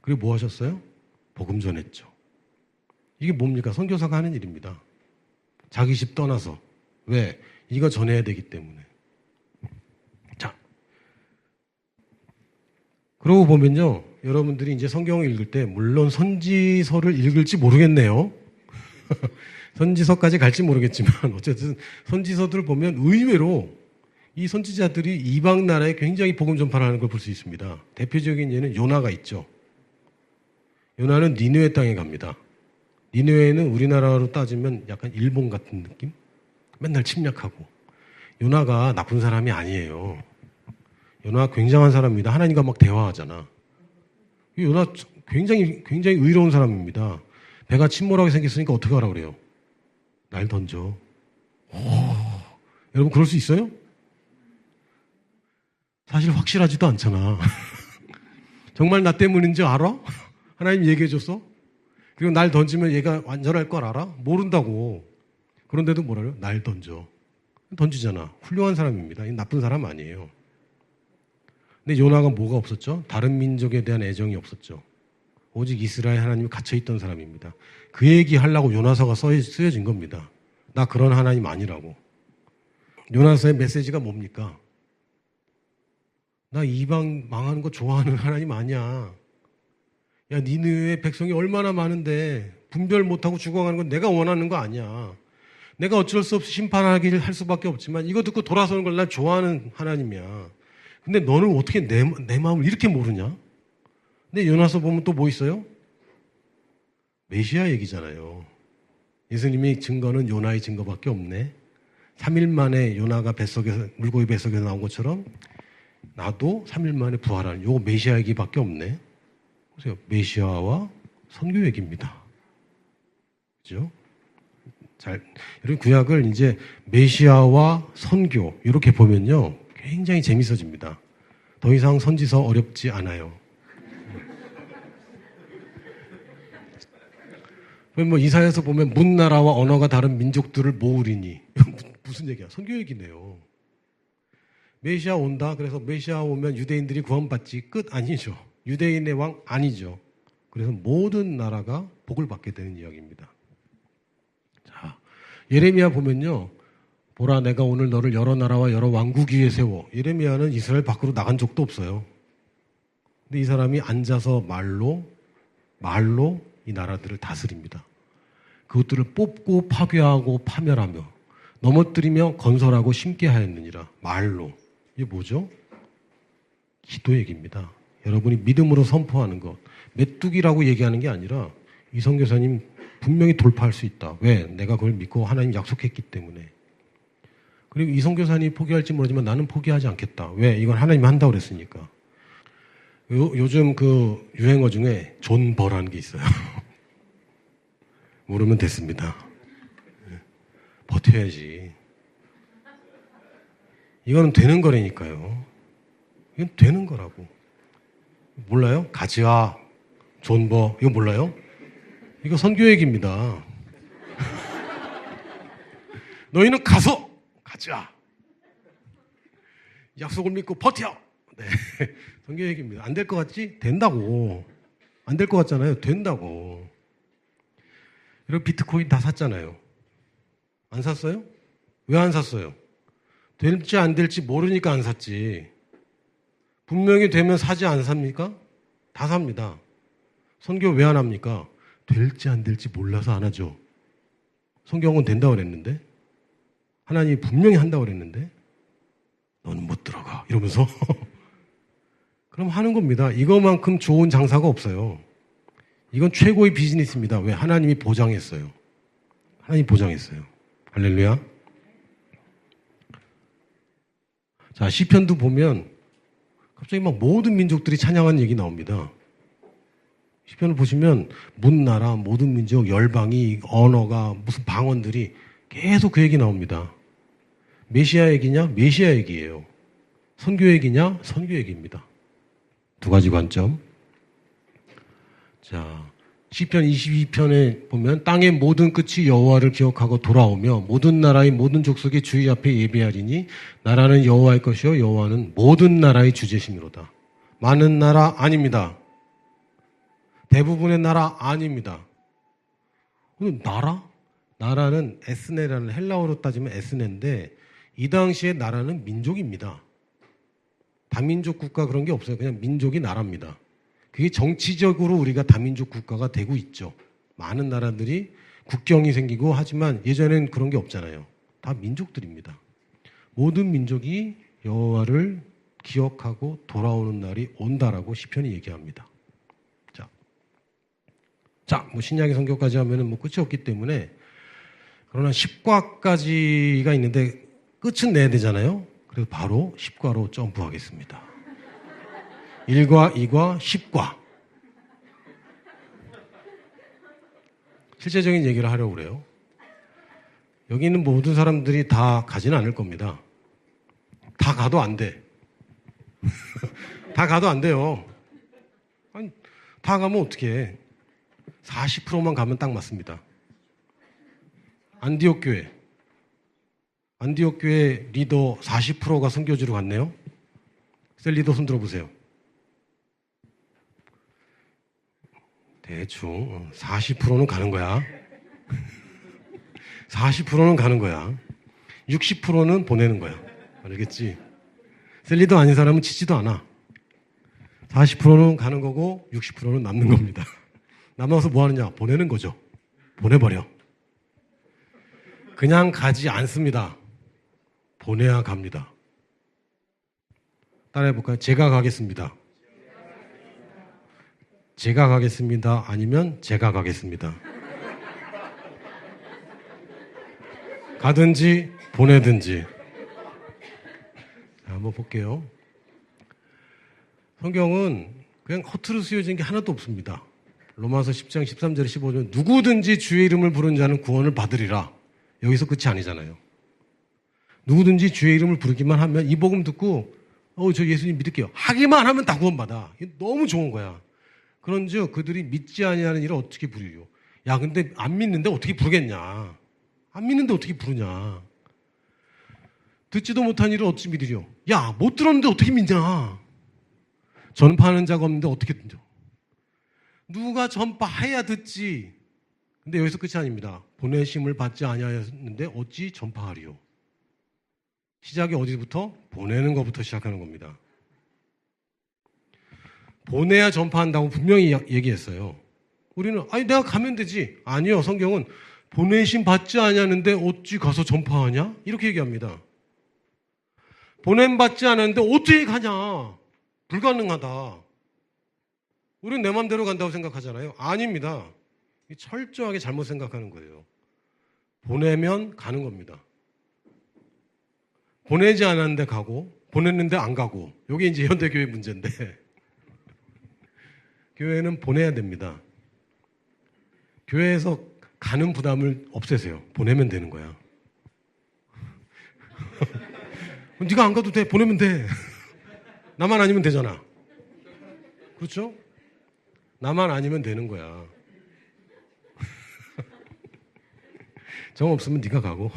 Speaker 1: 그리고 뭐 하셨어요? 복음 전했죠. 이게 뭡니까? 선교사가 하는 일입니다. 자기 집 떠나서. 왜? 이거 전해야 되기 때문에. 자, 그러고 보면요. 여러분들이 이제 성경을 읽을 때 물론 선지서를 읽을지 모르겠네요. 선지서까지 갈지 모르겠지만 어쨌든 선지서들을 보면 의외로 이 선지자들이 이방 나라에 굉장히 복음 전파를 하는 걸 볼 수 있습니다. 대표적인 예는 요나가 있죠. 요나는 니느웨 땅에 갑니다. 니느웨는 우리나라로 따지면 약간 일본 같은 느낌? 맨날 침략하고. 요나가 나쁜 사람이 아니에요. 요나 굉장한 사람입니다. 하나님과 막 대화하잖아. 요나 굉장히 의로운 사람입니다. 배가 침몰하게 생겼으니까 어떻게 하라고 그래요? 날 던져. 여러분 그럴 수 있어요? 사실 확실하지도 않잖아. 정말 나 때문인지 알아? 하나님 얘기해줬어? 그리고 날 던지면 얘가 완전할 걸 알아? 모른다고. 그런데도 뭐라요? 날 던져. 던지잖아. 훌륭한 사람입니다. 나쁜 사람 아니에요. 근데 요나가 뭐가 없었죠? 다른 민족에 대한 애정이 없었죠. 오직 이스라엘 하나님이 갇혀있던 사람입니다. 그 얘기 하려고 요나서가 쓰여진 겁니다. 나 그런 하나님 아니라고. 요나서의 메시지가 뭡니까? 나 이방 망하는 거 좋아하는 하나님 아니야. 야, 니느웨 백성이 얼마나 많은데 분별 못하고 죽어가는 건 내가 원하는 거 아니야. 내가 어쩔 수 없이 심판하기를 할 수밖에 없지만 이거 듣고 돌아서는 걸 난 좋아하는 하나님이야. 근데 너는 어떻게 내 마음을 이렇게 모르냐? 근데 요나서 보면 또 뭐 있어요? 메시아 얘기잖아요. 예수님이 증거는 요나의 증거밖에 없네. 3일 만에 요나가 물고기 뱃속에서 나온 것처럼 나도 3일 만에 부활하는 요거 메시아 얘기밖에 없네. 보세요. 메시아와 선교 얘기입니다. 그죠? 여러분 구약을 이제 메시아와 선교 이렇게 보면요. 굉장히 재밌어집니다. 더 이상 선지서 어렵지 않아요. 뭐 이사야서 보면 문나라와 언어가 다른 민족들을 모으리니 무슨 얘기야? 선교 얘기네요. 메시아 온다. 그래서 메시아 오면 유대인들이 구원받지 끝 아니죠. 유대인의 왕 아니죠. 그래서 모든 나라가 복을 받게 되는 이야기입니다. 자, 예레미야 보면요. 보라 내가 오늘 너를 여러 나라와 여러 왕국 위에 세워. 예레미야는 이스라엘 밖으로 나간 적도 없어요. 근데 이 사람이 앉아서 말로 이 나라들을 다스립니다. 그것들을 뽑고 파괴하고 파멸하며 넘어뜨리며 건설하고 심게 하였느니라. 말로. 이게 뭐죠? 기도 얘기입니다. 여러분이 믿음으로 선포하는 것. 메뚜기라고 얘기하는 게 아니라 이 선교사님 분명히 돌파할 수 있다. 왜? 내가 그걸 믿고 하나님 약속했기 때문에. 그리고 이 선교사님이 포기할지 모르지만 나는 포기하지 않겠다. 왜? 이건 하나님이 한다고 그랬으니까. 요즘 그 유행어 중에 존버라는 게 있어요. 모르면 됐습니다. 버텨야지. 이거는 되는 거라니까요. 이건 되는 거라고. 몰라요? 가지아, 존버, 이거 몰라요? 이거 선교 얘기입니다. 너희는 가서 가지아. 약속을 믿고 버텨. 네. 선교 얘기입니다. 안 될 것 같지? 된다고. 안 될 것 같잖아요. 된다고. 이런 비트코인 다 샀잖아요. 안 샀어요? 왜 안 샀어요? 될지 안 될지 모르니까 안 샀지. 분명히 되면 사지 안 삽니까? 다 삽니다. 선교 왜 안 합니까? 될지 안 될지 몰라서 안 하죠. 성경은 된다고 그랬는데 하나님이 분명히 한다고 그랬는데 너는 못 들어가 이러면서 그럼 하는 겁니다. 이거만큼 좋은 장사가 없어요. 이건 최고의 비즈니스입니다. 왜? 하나님이 보장했어요. 하나님이 보장했어요. 할렐루야. 자, 시편도 보면 갑자기 막 모든 민족들이 찬양하는 얘기 나옵니다. 시편을 보시면 문나라, 모든 민족, 열방이, 언어가, 무슨 방언들이 계속 그 얘기 나옵니다. 메시아 얘기냐? 메시아 얘기예요. 선교 얘기냐? 선교 얘기입니다. 두 가지 관점. 자, 시편 22편에 보면 땅의 모든 끝이 여호와를 기억하고 돌아오며 모든 나라의 모든 족속이 주의 앞에 예배하리니 나라는 여호와의 것이요 여호와는 모든 나라의 주제심이로다. 많은 나라 아닙니다. 대부분의 나라 아닙니다. 나라? 나라는 에스네라는 헬라어로 따지면 에스네인데 이 당시에 나라는 민족입니다. 다민족 국가 그런 게 없어요. 그냥 민족이 나라입니다. 그게 정치적으로 우리가 다민족 국가가 되고 있죠. 많은 나라들이 국경이 생기고 하지만 예전엔 그런 게 없잖아요. 다 민족들입니다. 모든 민족이 여호와를 기억하고 돌아오는 날이 온다라고 시편이 얘기합니다. 자, 뭐 신약의 성경까지 하면은 뭐 끝이 없기 때문에 그러나 10과까지가 있는데 끝은 내야 되잖아요. 그래서 바로 10과로 점프하겠습니다. 1과, 2과, 10과. 실제적인 얘기를 하려고 그래요. 여기 있는 모든 사람들이 다 가지는 않을 겁니다. 다 가도 안 돼. 다 가도 안 돼요. 아니, 다 가면 어떡해. 40%만 가면 딱 맞습니다. 안디옥 교회 리더 40%가 선교지로 갔네요. 셀 리더 손 들어보세요. 대충 40%는 가는 거야. 40%는 가는 거야. 60%는 보내는 거야. 알겠지? 셀리더 아닌 사람은 치지도 않아. 40%는 가는 거고 60%는 남는 겁니다. 남아서 뭐 하느냐? 보내는 거죠. 보내버려. 그냥 가지 않습니다. 보내야 갑니다. 따라해볼까요? 제가 가겠습니다. 제가 가겠습니다. 아니면 제가 가겠습니다. 가든지 보내든지. 자, 한번 볼게요. 성경은 그냥 허투루 쓰여진 게 하나도 없습니다. 로마서 10장 13절에 15절 누구든지 주의 이름을 부르는 자는 구원을 받으리라. 여기서 끝이 아니잖아요. 누구든지 주의 이름을 부르기만 하면 이 복음 듣고 저 예수님 믿을게요. 하기만 하면 다 구원받아. 이게 너무 좋은 거야. 그런즉 그들이 믿지 아니하는 일을 어떻게 부르요? 야, 근데 안 믿는데 어떻게 부르겠냐? 안 믿는데 어떻게 부르냐? 듣지도 못한 일을 어찌 믿으려? 야, 못 들었는데 어떻게 믿냐? 전파하는 자가 없는데 어떻게 듣냐? 누가 전파해야 듣지. 근데 여기서 끝이 아닙니다. 보내심을 받지 아니하였는데 어찌 전파하리요? 시작이 어디부터? 보내는 것부터 시작하는 겁니다. 보내야 전파한다고 분명히 얘기했어요. 우리는 내가 가면 되지. 아니요. 성경은 보내심 받지 아니하는데 어찌 가서 전파하냐? 이렇게 얘기합니다. 보냄 받지 않았는데 어떻게 가냐? 불가능하다. 우리는 내 맘대로 간다고 생각하잖아요. 아닙니다. 철저하게 잘못 생각하는 거예요. 보내면 가는 겁니다. 보내지 않았는데 가고 보냈는데 안 가고 이게 이제 현대교회 문제인데 교회는 보내야 됩니다. 교회에서 가는 부담을 없애세요. 보내면 되는 거야. 네가 안 가도 돼. 보내면 돼. 나만 아니면 되잖아. 그렇죠? 나만 아니면 되는 거야. 정 없으면 네가 가고.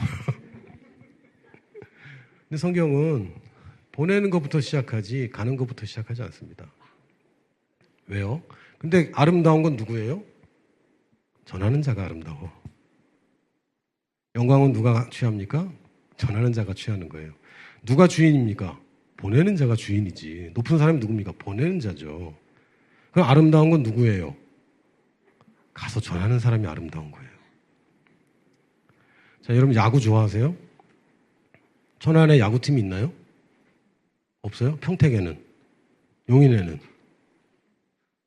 Speaker 1: 근데 성경은 보내는 것부터 시작하지 가는 것부터 시작하지 않습니다. 왜요? 근데 아름다운 건 누구예요? 전하는 자가 아름다워. 영광은 누가 취합니까? 전하는 자가 취하는 거예요. 누가 주인입니까? 보내는 자가 주인이지. 높은 사람이 누굽니까? 보내는 자죠. 그럼 아름다운 건 누구예요? 가서 전하는 사람이 아름다운 거예요. 자, 여러분 야구 좋아하세요? 천안에 야구팀이 있나요? 없어요? 평택에는? 용인에는?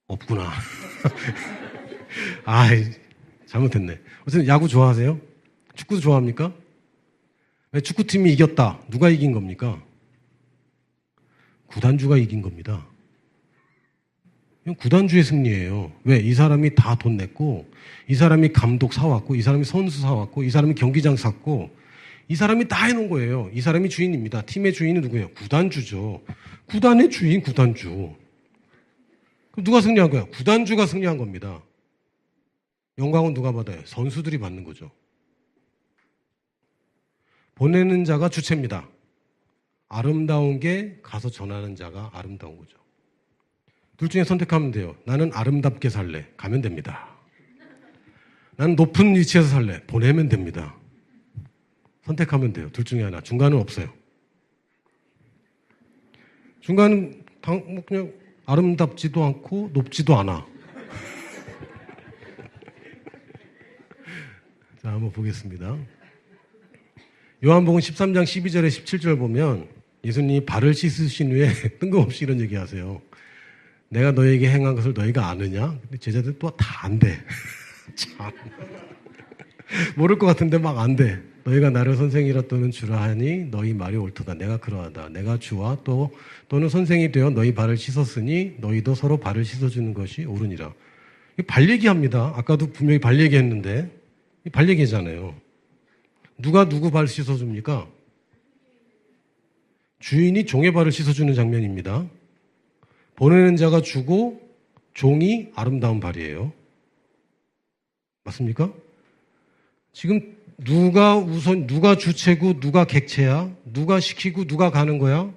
Speaker 1: 없구나. 잘못했네. 어쨌든 야구 좋아하세요? 축구도 좋아합니까? 왜 축구팀이 이겼다. 누가 이긴 겁니까? 구단주가 이긴 겁니다. 이건 구단주의 승리예요. 왜? 이 사람이 다 돈 냈고, 이 사람이 감독 사왔고, 이 사람이 선수 사왔고, 이 사람이 경기장 샀고, 이 사람이 다 해놓은 거예요. 이 사람이 주인입니다. 팀의 주인은 누구예요? 구단주죠. 구단의 주인, 구단주. 그럼 누가 승리한 거야? 구단주가 승리한 겁니다. 영광은 누가 받아요? 선수들이 받는 거죠. 보내는 자가 주체입니다. 아름다운 게 가서 전하는 자가 아름다운 거죠. 둘 중에 선택하면 돼요. 나는 아름답게 살래. 가면 됩니다. 나는 높은 위치에서 살래. 보내면 됩니다. 선택하면 돼요. 둘 중에 하나. 중간은 없어요. 중간은 그냥 아름답지도 않고 높지도 않아. 자, 한번 보겠습니다. 요한복음 13장 12절에 17절 보면 예수님이 발을 씻으신 후에 뜬금없이 이런 얘기 하세요. 내가 너에게 행한 것을 너희가 아느냐? 근데 제자들 또 다 안 돼. 참. 모를 것 같은데 막 안 돼. 너희가 나를 선생이라 또는 주라 하니 너희 말이 옳도다. 내가 그러하다. 내가 주와 또는 선생이 되어 너희 발을 씻었으니 너희도 서로 발을 씻어주는 것이 옳으니라. 발 얘기합니다. 아까도 분명히 발 얘기했는데 발 얘기잖아요. 누가 누구 발 씻어줍니까? 주인이 종의 발을 씻어주는 장면입니다. 보내는 자가 주고 종이 아름다운 발이에요. 맞습니까? 지금 누가 주체고 누가 객체야? 누가 시키고 누가 가는 거야?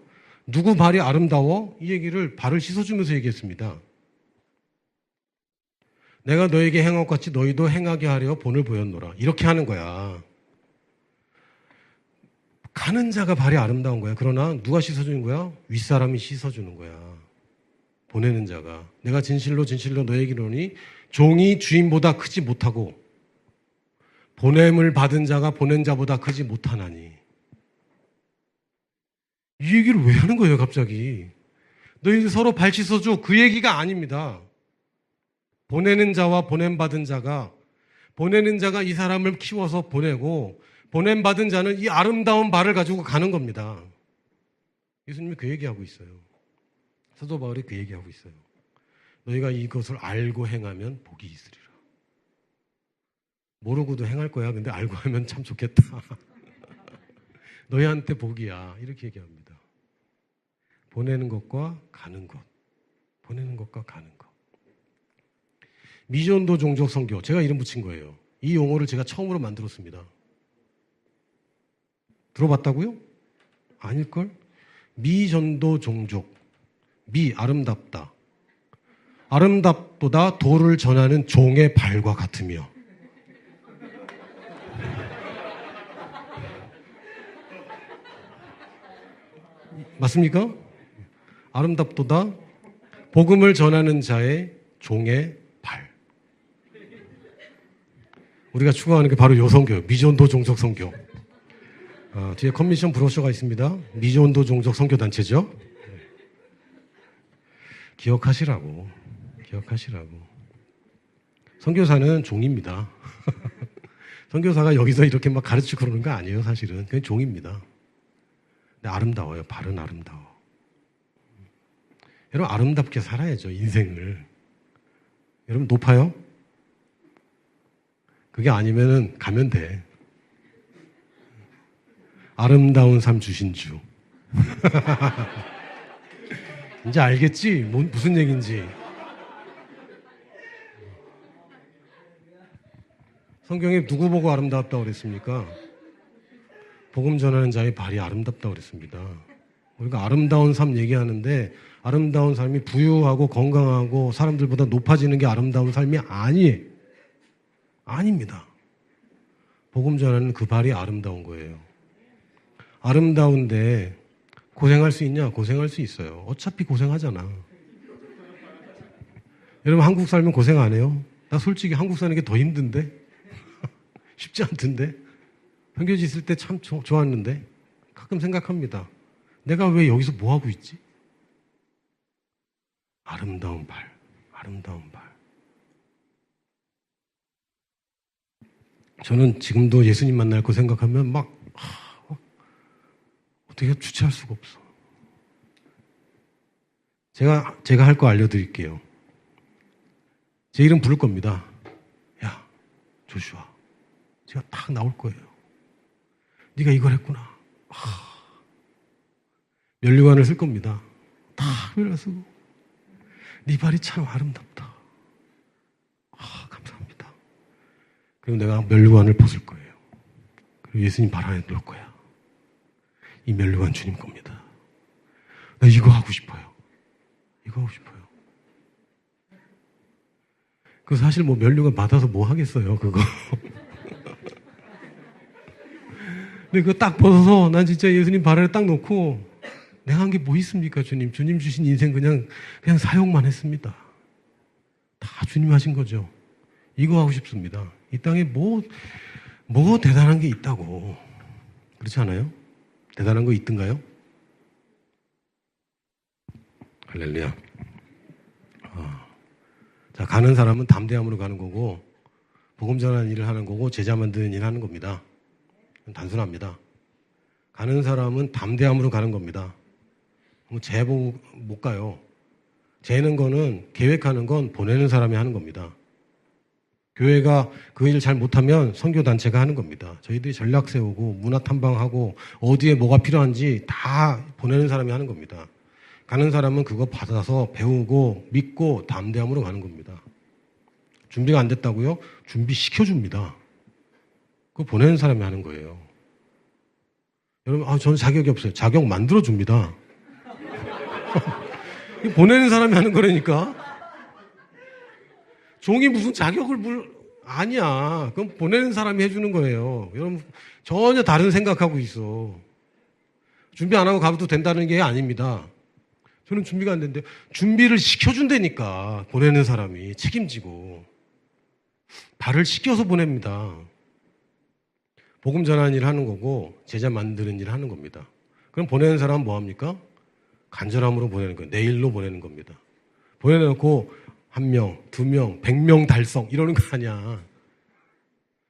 Speaker 1: 누구 발이 아름다워? 이 얘기를 발을 씻어주면서 얘기했습니다. 내가 너에게 행한 것 같이 너희도 행하게 하려 본을 보였노라. 이렇게 하는 거야. 가는 자가 발이 아름다운 거야. 그러나 누가 씻어주는 거야? 윗사람이 씻어주는 거야. 보내는 자가. 내가 진실로 진실로 너에게 이르노니 종이 주인보다 크지 못하고 보냄을 받은 자가 보낸 자보다 크지 못하나니. 이 얘기를 왜 하는 거예요 갑자기? 너희들 서로 발 씻어줘. 그 얘기가 아닙니다. 보내는 자와 보냄받은 자가, 보내는 자가 이 사람을 키워서 보내고 보냄받은 자는 이 아름다운 발을 가지고 가는 겁니다. 예수님이 그 얘기하고 있어요. 사도 바울이 그 얘기하고 있어요. 너희가 이것을 알고 행하면 복이 있으리라. 모르고도 행할 거야. 근데 알고 하면 참 좋겠다. 너희한테 복이야. 이렇게 얘기합니다. 보내는 것과 가는 것. 보내는 것과 가는 것. 미전도 종족 선교. 제가 이름 붙인 거예요. 이 용어를 제가 처음으로 만들었습니다. 들어봤다고요? 아닐걸? 미전도 종족. 미, 아름답다. 아름답도다 도를 전하는 종의 발과 같으며. 맞습니까? 아름답도다 복음을 전하는 자의 종의 발. 우리가 추구하는 게 바로 요 선교예요. 미전도 종족 선교. 뒤에 컨미션 브로셔가 있습니다. 미전도 종족 선교 단체죠. 기억하시라고. 선교사는 종입니다. 선교사가 여기서 이렇게 막 가르치고 그러는 거 아니에요, 사실은. 그냥 종입니다. 근데 아름다워요. 발은 아름다워. 여러분, 아름답게 살아야죠, 인생을. 여러분, 높아요? 그게 아니면은 가면 돼. 아름다운 삶 주신 주. 이제 알겠지? 무슨 얘기인지. 성경에 누구 보고 아름답다고 그랬습니까? 복음 전하는 자의 발이 아름답다고 그랬습니다. 우리가 아름다운 삶 얘기하는데 아름다운 삶이 부유하고 건강하고 사람들보다 높아지는 게 아름다운 삶이 아니에요. 아닙니다. 복음 전하는 그 발이 아름다운 거예요. 아름다운데 고생할 수 있냐? 고생할 수 있어요. 어차피 고생하잖아. 여러분 한국 살면 고생 안 해요? 나 솔직히 한국 사는 게 더 힘든데? 쉽지 않던데? 평균지 있을 때 참 좋았는데? 가끔 생각합니다. 내가 왜 여기서 뭐 하고 있지? 아름다운 발. 저는 지금도 예수님 만날 거 생각하면 어떻게 주체할 수가 없어. 제가 할 거 알려드릴게요. 제 이름 부를 겁니다. 야, 조슈아. 제가 딱 나올 거예요. 네가 이걸 했구나. 면류관을 쓸 겁니다. 다 면류관 쓰고. 네 발이 참 아름답다. 감사합니다. 그리고 내가 면류관을 벗을 거예요. 그리고 예수님 발 안에 넣을 거야. 이 면류관 주님 겁니다. 나 이거 하고 싶어요. 그 사실 면류관 받아서 뭐 하겠어요, 그거. 근데 그거 딱 벗어서 난 진짜 예수님 발 안에 딱 놓고 내가 한 게 뭐 있습니까, 주님? 주님 주신 인생 그냥 사용만 했습니다. 다 주님 하신 거죠. 이거 하고 싶습니다. 이 땅에 뭐 대단한 게 있다고. 그렇지 않아요? 대단한 거 있던가요? 할렐루야. 자, 가는 사람은 담대함으로 가는 거고, 복음 전하는 일을 하는 거고, 제자 만드는 일을 하는 겁니다. 단순합니다. 가는 사람은 담대함으로 가는 겁니다. 재 보고 못 가요. 재는 거는, 계획하는 건 보내는 사람이 하는 겁니다. 교회가 그 일을 잘 못하면 선교단체가 하는 겁니다. 저희들이 전략 세우고 문화 탐방하고 어디에 뭐가 필요한지 다 보내는 사람이 하는 겁니다. 가는 사람은 그거 받아서 배우고 믿고 담대함으로 가는 겁니다. 준비가 안 됐다고요? 준비시켜줍니다. 그거 보내는 사람이 하는 거예요. 여러분, 저는 자격이 없어요. 자격 만들어줍니다. 보내는 사람이 하는 거라니까. 종이 무슨 자격을 아니야. 그럼 보내는 사람이 해주는 거예요. 여러분 전혀 다른 생각하고 있어. 준비 안 하고 가도 된다는 게 아닙니다. 저는 준비가 안 됐는데 준비를 시켜준다니까. 보내는 사람이 책임지고 발을 시켜서 보냅니다. 복음 전하는 일 하는 거고 제자 만드는 일 하는 겁니다. 그럼 보내는 사람은 뭐 합니까? 간절함으로 보내는 거예요. 내일로 보내는 겁니다. 보내놓고 1명, 2명, 100명 달성 이러는 거 아니야.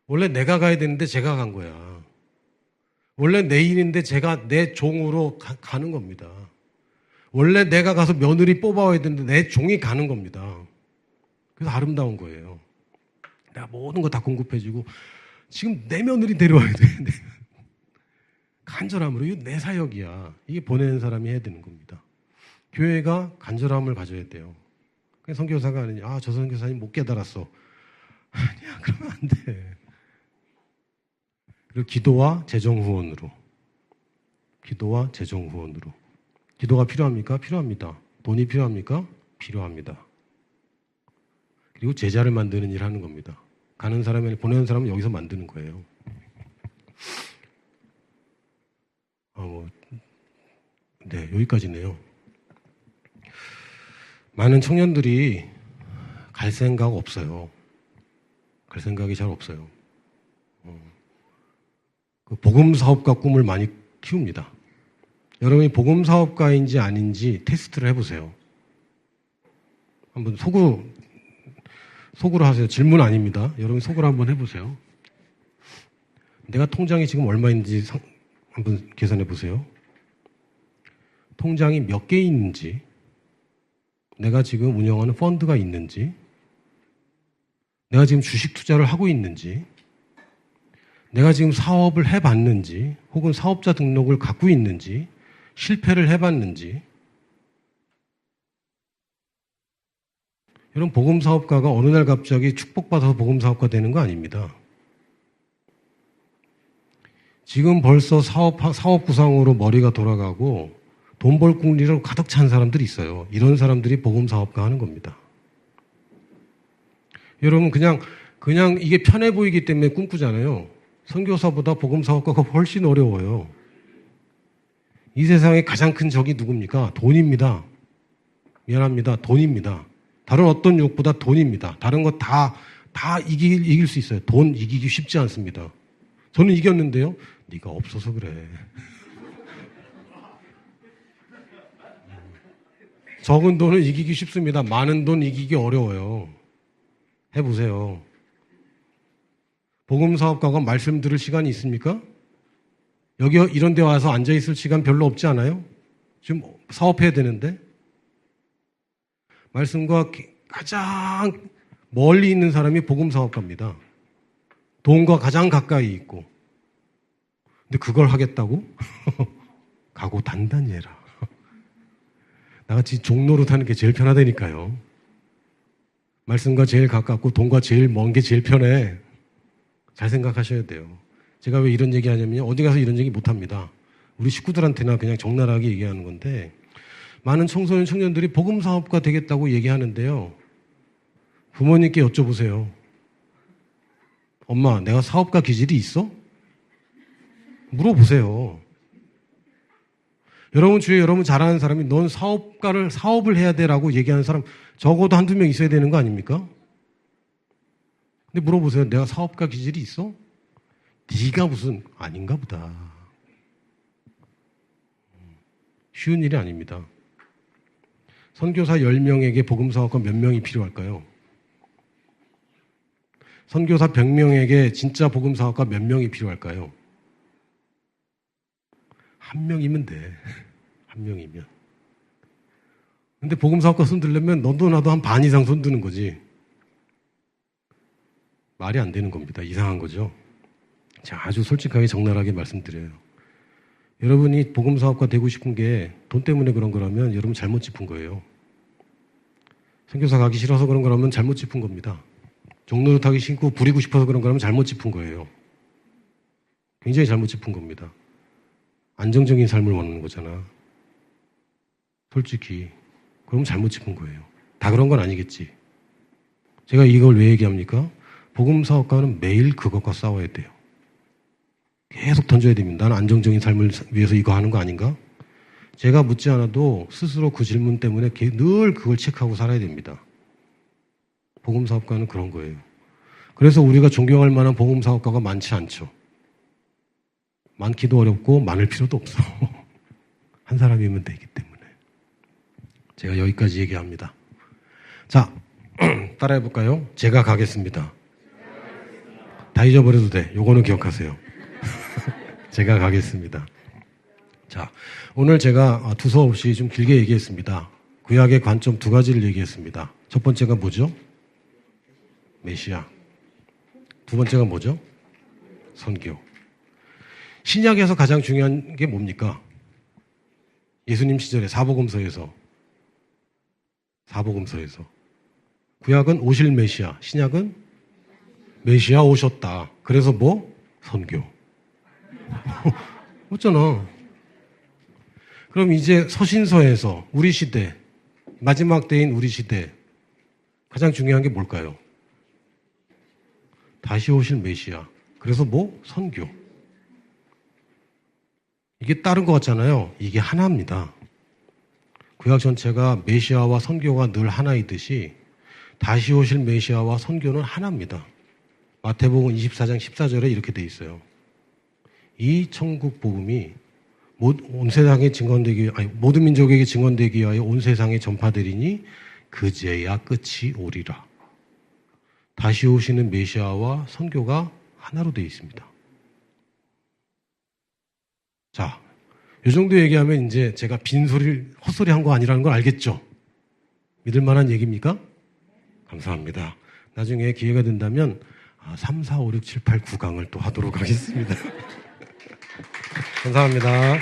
Speaker 1: 원래 내가 가야 되는데 제가 간 거야. 원래 내 일인데 제가 내 종으로 가는 겁니다. 원래 내가 가서 며느리 뽑아와야 되는데 내 종이 가는 겁니다. 그래서 아름다운 거예요. 내가 모든 거 다 공급해주고 지금 내 며느리 데려와야 되는데 간절함으로 이거 내 사역이야. 이게 보내는 사람이 해야 되는 겁니다. 교회가 간절함을 가져야 돼요. 선교사가 아니냐. 저 선교사님 못 깨달았어. 아니야, 그러면 안 돼. 그리고 기도와 재정 후원으로. 기도와 재정 후원으로. 기도가 필요합니까? 필요합니다. 돈이 필요합니까? 필요합니다. 그리고 제자를 만드는 일 하는 겁니다. 가는 사람이 보내는 사람은 여기서 만드는 거예요. 네, 여기까지네요. 많은 청년들이 갈 생각 없어요. 갈 생각이 잘 없어요. 그 복음사업가 꿈을 많이 키웁니다. 여러분이 복음사업가인지 아닌지 테스트를 해보세요. 한번 속으로 하세요. 질문 아닙니다. 여러분 속으로 한번 해보세요. 내가 통장이 지금 얼마인지 한번 계산해 보세요. 통장이 몇 개 있는지, 내가 지금 운영하는 펀드가 있는지, 내가 지금 주식 투자를 하고 있는지, 내가 지금 사업을 해봤는지, 혹은 사업자 등록을 갖고 있는지, 실패를 해봤는지. 여러분, 복음사업가가 어느 날 갑자기 축복받아서 복음사업가 되는 거 아닙니다. 지금 벌써 사업 구상으로 머리가 돌아가고 돈 벌 궁리로 가득 찬 사람들이 있어요. 이런 사람들이 복음사업가 하는 겁니다. 여러분, 그냥 이게 편해 보이기 때문에 꿈꾸잖아요. 선교사보다 복음사업가가 훨씬 어려워요. 이 세상에 가장 큰 적이 누굽니까? 돈입니다. 미안합니다. 돈입니다. 다른 어떤 유혹보다 돈입니다. 다른 거 다 이길 수 있어요. 돈 이기기 쉽지 않습니다. 저는 이겼는데요. 네가 없어서 그래. 적은 돈은 이기기 쉽습니다. 많은 돈 이기기 어려워요. 해보세요. 복음사업가가 말씀 들을 시간이 있습니까? 여기 이런 데 와서 앉아있을 시간 별로 없지 않아요? 지금 사업해야 되는데. 말씀과 가장 멀리 있는 사람이 복음사업가입니다. 돈과 가장 가까이 있고. 근데 그걸 하겠다고? 각오 단단히 해라. 나같이 종로로 타는 게 제일 편하다니까요. 말씀과 제일 가깝고 돈과 제일 먼 게 제일 편해. 잘 생각하셔야 돼요. 제가 왜 이런 얘기 하냐면요. 어디 가서 이런 얘기 못 합니다. 우리 식구들한테나 그냥 적나라하게 얘기하는 건데, 많은 청소년 청년들이 복음사업가 되겠다고 얘기하는데요. 부모님께 여쭤보세요. 엄마, 내가 사업가 기질이 있어? 물어보세요. 여러분 주위에 여러분 잘하는 사람이 넌 사업을 해야 돼라고 얘기하는 사람 적어도 한두 명 있어야 되는 거 아닙니까? 근데 물어보세요. 내가 사업가 기질이 있어? 네가 무슨 아닌가 보다. 쉬운 일이 아닙니다. 선교사 10명에게 복음사업가 몇 명이 필요할까요? 선교사 100명에게 진짜 복음사업가 몇 명이 필요할까요? 한 명이면 돼. 한 명이면. 근데 복음사업가 손들려면 너도 나도 한 반 이상 손드는 거지. 말이 안 되는 겁니다. 이상한 거죠. 자, 아주 솔직하게 적나라하게 말씀드려요. 여러분이 복음사업가 되고 싶은 게 돈 때문에 그런 거라면 여러분 잘못 짚은 거예요. 선교사 가기 싫어서 그런 거라면 잘못 짚은 겁니다. 종로를 타기 싫고 부리고 싶어서 그런 거라면 잘못 짚은 거예요. 굉장히 잘못 짚은 겁니다. 안정적인 삶을 원하는 거잖아. 솔직히. 그럼 잘못 짚은 거예요. 다 그런 건 아니겠지. 제가 이걸 왜 얘기합니까? 복음사업가는 매일 그것과 싸워야 돼요. 계속 던져야 됩니다. 나는 안정적인 삶을 위해서 이거 하는 거 아닌가? 제가 묻지 않아도 스스로 그 질문 때문에 늘 그걸 체크하고 살아야 됩니다. 복음사업가는 그런 거예요. 그래서 우리가 존경할 만한 복음사업가가 많지 않죠. 많기도 어렵고 많을 필요도 없어. 한 사람이면 되기 때문에. 제가 여기까지 얘기합니다. 자, 따라해 볼까요? 제가 가겠습니다. 다 잊어버려도 돼. 요거는 기억하세요. 제가 가겠습니다. 자, 오늘 제가 두서없이 좀 길게 얘기했습니다. 구약의 관점 두 가지를 얘기했습니다. 첫 번째가 뭐죠? 메시아. 두 번째가 뭐죠? 선교. 신약에서 가장 중요한 게 뭡니까? 예수님 시절에 사복음서에서. 구약은 오실 메시아, 신약은 메시아 오셨다. 그래서 뭐? 선교. 맞잖아. 그럼 이제 서신서에서 우리 시대, 마지막 때인 우리 시대 가장 중요한 게 뭘까요? 다시 오실 메시아. 그래서 뭐? 선교. 이게 다른 것 같잖아요. 이게 하나입니다. 구약 전체가 메시아와 선교가 늘 하나이듯이 다시 오실 메시아와 선교는 하나입니다. 마태복음 24장 14절에 이렇게 돼 있어요. 이 천국 복음이 온 세상에 증언되기, 아니, 모든 민족에게 증언되기 위하여 온 세상에 전파되리니 그제야 끝이 오리라. 다시 오시는 메시아와 선교가 하나로 되어 있습니다. 자, 이 정도 얘기하면 이제 제가 빈소리를, 헛소리 한 거 아니라는 걸 알겠죠? 믿을 만한 얘기입니까? 감사합니다. 나중에 기회가 된다면 3, 4, 5, 6, 7, 8, 9강을 또 하도록 하겠습니다. 감사합니다.